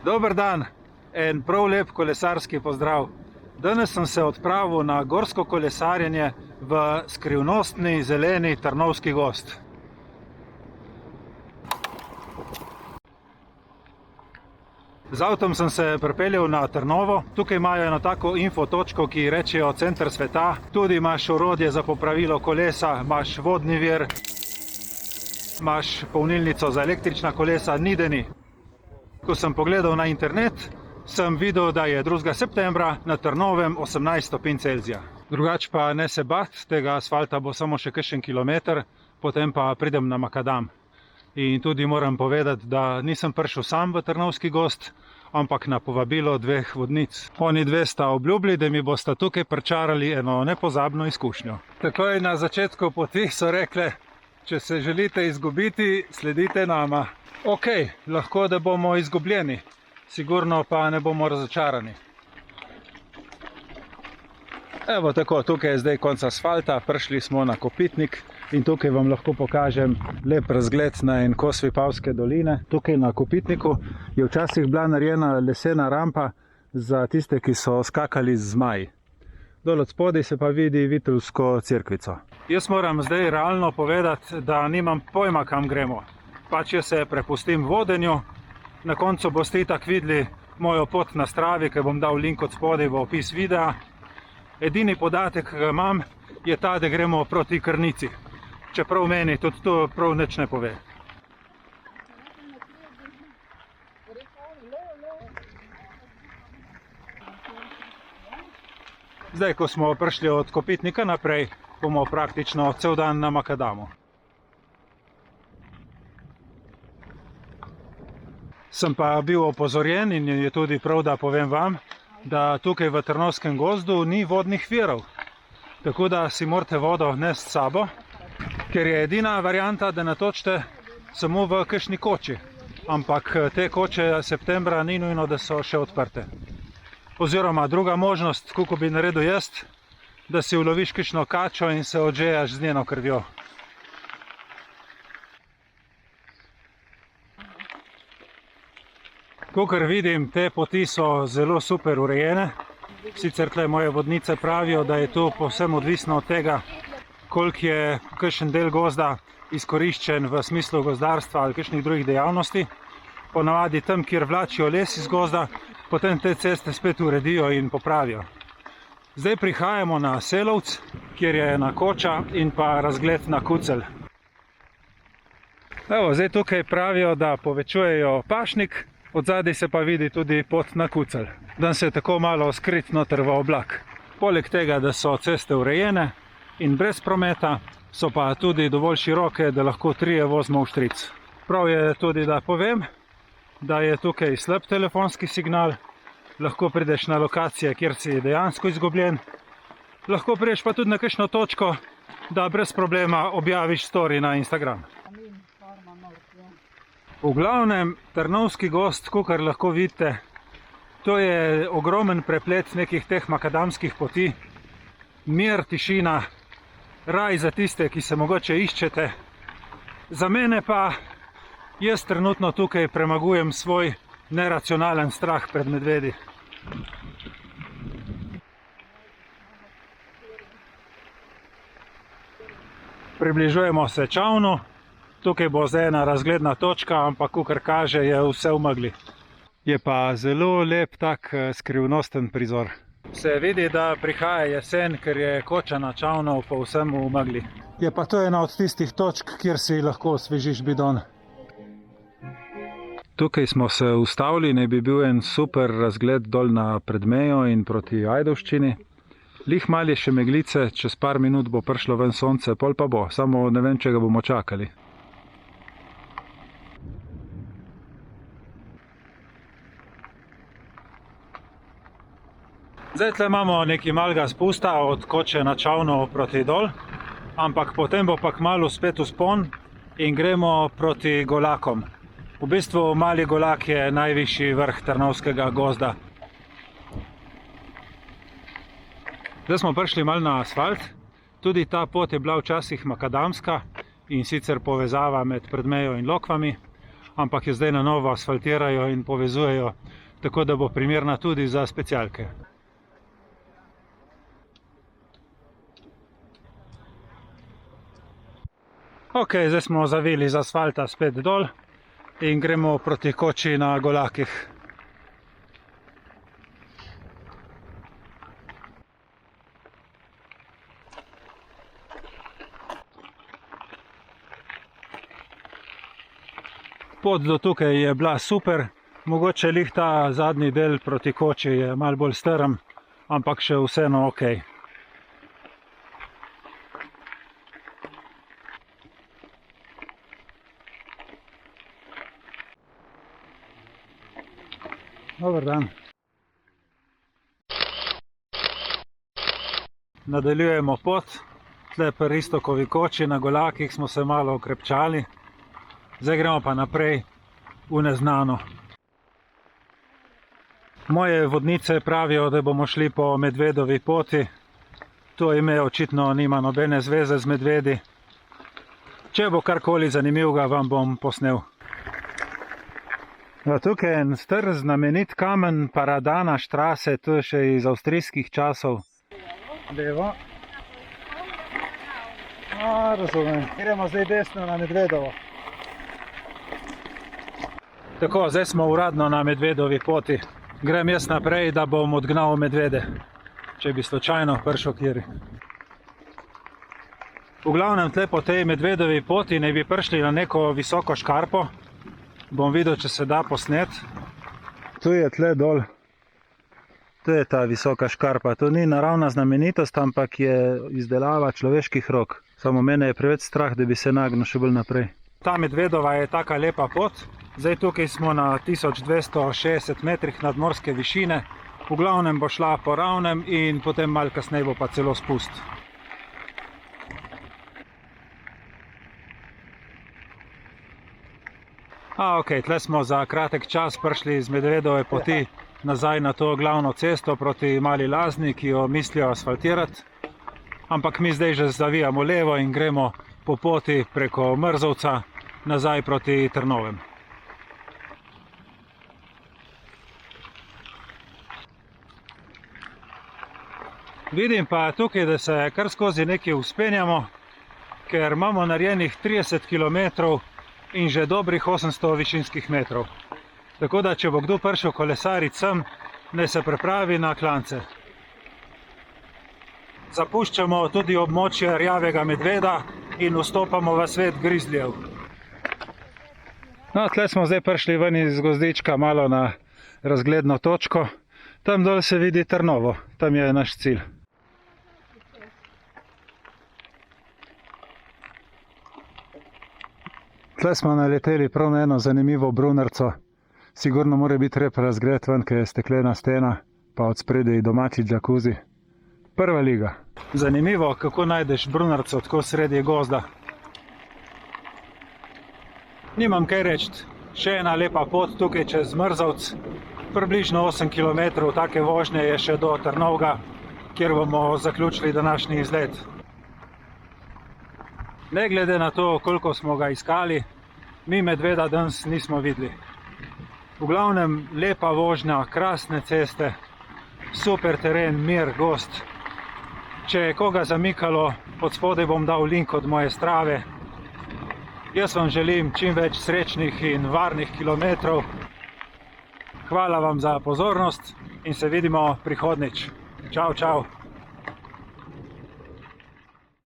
Dober dan, en prav lep kolesarski pozdrav. Danes sem se odpravil na gorsko kolesarjenje v skrivnostni zeleni Trnovski gozd. Z avtom sem se pripeljal na Trnovo. Tukaj imajo eno tako info točko, ki rečejo center sveta. Tudi imaš orodje za popravilo kolesa, imaš vodni vir, imaš polnilnico za električna kolesa, nideni. Ko sem pogledal na internet, sem videl, da je 2. septembra na Trnovem 18 stopinj Celzija. Drugač pa ne se bat, tega asfalta bo samo še kakšen kilometer, potem pa pridem na makadam. In tudi moram povedati, da nisem prišel sam v Trnovski gozd, ampak na povabilo 2 vodnic. Oni 2 sta obljubili, da mi bosta tukaj pričarali eno nepozabno izkušnjo. Takoj na začetku poti so rekle, če se želite izgubiti, sledite nama. Ok, lahko da bomo izgubljeni, sigurno pa ne bomo razočarani. Evo tako, tukaj je zdaj konec asfalta, prišli smo na Kopitnik in tukaj vam lahko pokažem lep razgled na en kos Vipavske doline. Tukaj na Kopitniku je včasih bila narejena lesena rampa za tiste, ki so skakali z zmaji. Dol od spodaj se pa vidi Viteljsko cerkvico. Jaz moram zdaj realno povedati, da nimam pojma, kam gremo. Pač jaz se prepustim vodenju, na koncu boste itak videli mojo pot na Stravi, ker bom dal link od spodaj v opis videa. Edini podatek, ki ga imam, je ta, da gremo proti Krnici. Čeprav meni tudi to prav nič ne pove. Zdaj, ko smo prišli od Kopitnika naprej, bomo praktično cel dan na makadamu. Sem pa bil opozorjen in je tudi prav, da povem vam, da tukaj v Trnovskem gozdu ni vodnih virov. Tako da si morate vodo nesti s sabo, ker je edina varianta, da natočite samo v kakšni koči. Ampak te koče septembra ni nujno, da so še odprte. Oziroma druga možnost, kako bi naredil jaz, da si uloviš kakšno kačo in se odžejaš z njeno krvjo. Kakor vidim, te poti so zelo super urejene. Sicer tle moje vodnice pravijo, da je to povsem odvisno od tega, koliko je kakšen del gozda izkoriščen v smislu gozdarstva ali kakšnih drugih dejavnosti. Ponavadi tam, kjer vlačijo les iz gozda, potem te ceste spet uredijo in popravijo. Zdaj prihajamo na Selovc, kjer je ena koča in pa razgled na Kucelj. Evo, zdaj tukaj pravijo, da povečujejo pašnik, od zadaj se pa vidi tudi pot na Kucelj. Dan se je tako malo skrit noter v oblak. Poleg tega, da so ceste urejene in brez prometa, so pa tudi dovolj široke, da lahko 3 vozimo v štric. Prav je tudi, da povem, da je tukaj slab telefonski signal, lahko prideš na lokacije, kjer si dejansko izgubljen, lahko prideš pa tudi na kakšno točko, da brez problema objaviš story na Instagram. V glavnem, Trnovski gozd, kakor lahko vidite, to je ogromen preplet nekih teh makadamskih poti. Mir, tišina, raj za tiste, ki se mogoče iščete. Za mene pa, jaz trenutno tukaj premagujem svoj neracionalen strah pred medvedi. Približujemo se Čavnu. Tukaj bo zdaj ena razgledna točka, ampak kakor kaže, je vse v megli. Je pa zelo lep tak skrivnosten prizor. Se vidi, da prihaja jesen, ker je koča na Čavnu povsem v megli. Je pa to ena od tistih točk, kjer si lahko osvežiš bidon. Tukaj smo se ustavili, naj bi bil en super razgled dol na Predmejo in proti Ajdovščini. Lih malo je še meglice, čez par minut bo prišlo ven sonce, pol pa bo, samo ne vem, če ga bomo čakali. Zdaj tle imamo nekaj malega spusta od koče na Čavnu proti dol, ampak potem bo pa kmalu spet vzpon in gremo proti Golakom. V bistvu Mali Golak je najvišji vrh Trnovskega gozda. Zdaj smo prišli malo na asfalt, tudi ta pot je bila včasih makadamska in sicer povezava med Predmejo in Lokvami, ampak jo zdaj na novo asfaltirajo in povezujejo, tako da bo primerna tudi za specialke. Ok, zdaj smo zavili z asfalta spet dol in gremo proti koči na Golakih. Pot do tukaj je bila super, mogoče lih ta zadnji del proti koči je malo bolj strm, ampak še vseeno ok. Dober dan. Nadaljujemo pot, tle pri Iztokovi koči na Golakih smo se malo okrepčali, zdaj gremo pa naprej v neznano. Moje vodnice pravijo, da bomo šli po Medvedovi poti, to ime očitno nima nobene zveze z medvedi. Če bo karkoli zanimivega, vam bom posnel. Tukaj je en star znamenit kamen Paradana Straße, to je še iz avstrijskih časov. Levo. Razumem. Gremo zdaj desno na Medvedovo. Tako, zdaj smo uradno na Medvedovi poti. Grem jaz naprej, da bom odgnal medvede, če bi slučajno prišel kjer. V glavnem tle po tej Medvedovi poti ne bi prišli na neko visoko škarpo. Bom videl, če se da posnet. Tu je tle dol. Tu je ta visoka škarpa. To ni naravna znamenitost, ampak je izdelava človeških rok. Samo mene je preveč strah, da bi se nagnil še bolj naprej. Ta Medvedova je taka lepa pot. Zdaj tukaj smo na 1260 metrih nadmorske višine. V glavnem bo šla po ravnem in potem malo kasneje bo pa celo spust. Ok, tle smo za kratek čas prišli z Medvedove poti nazaj na to glavno cesto proti Mali Lazni, ki jo mislijo asfaltirati. Ampak mi zdaj že zavijamo levo in gremo po poti preko Mrzovca nazaj proti Trnovem. Vidim pa tukaj, da se kar skozi nekaj vzpenjamo, ker imamo narejenih 30 km in že dobrih 800 višinskih metrov. Tako da, če bo kdo prišel kolesariti sem, naj se pripravi na klance. Zapuščamo tudi območje rjavega medveda in vstopamo v svet grizljev. No, tle smo zdaj prišli ven iz gozdička malo na razgledno točko. Tam dol se vidi Trnovo, tam je naš cilj. Tle smo naleteli prav na eno zanimivo brunarco. Sigurno mora biti rep razgled ven, ker je steklena stena, pa od spredaj domači džakuzi. Prva liga. Zanimivo, kako najdeš brunarco tako sredi gozda. Nimam kaj reči, še ena lepa pot tukaj čez Mrzovc. Približno 8 km take vožnje je še do Trnovga, kjer bomo zaključili današnji izlet. Ne glede na to, koliko smo ga iskali, mi medveda danes nismo videli. V glavnem lepa vožnja, krasne ceste, super teren, mir, gozd. Če je koga zamikalo, pod spodaj bom dal link od moje Strave. Jaz vam želim čim več srečnih in varnih kilometrov. Hvala vam za pozornost in se vidimo prihodnjič. Čau, čau.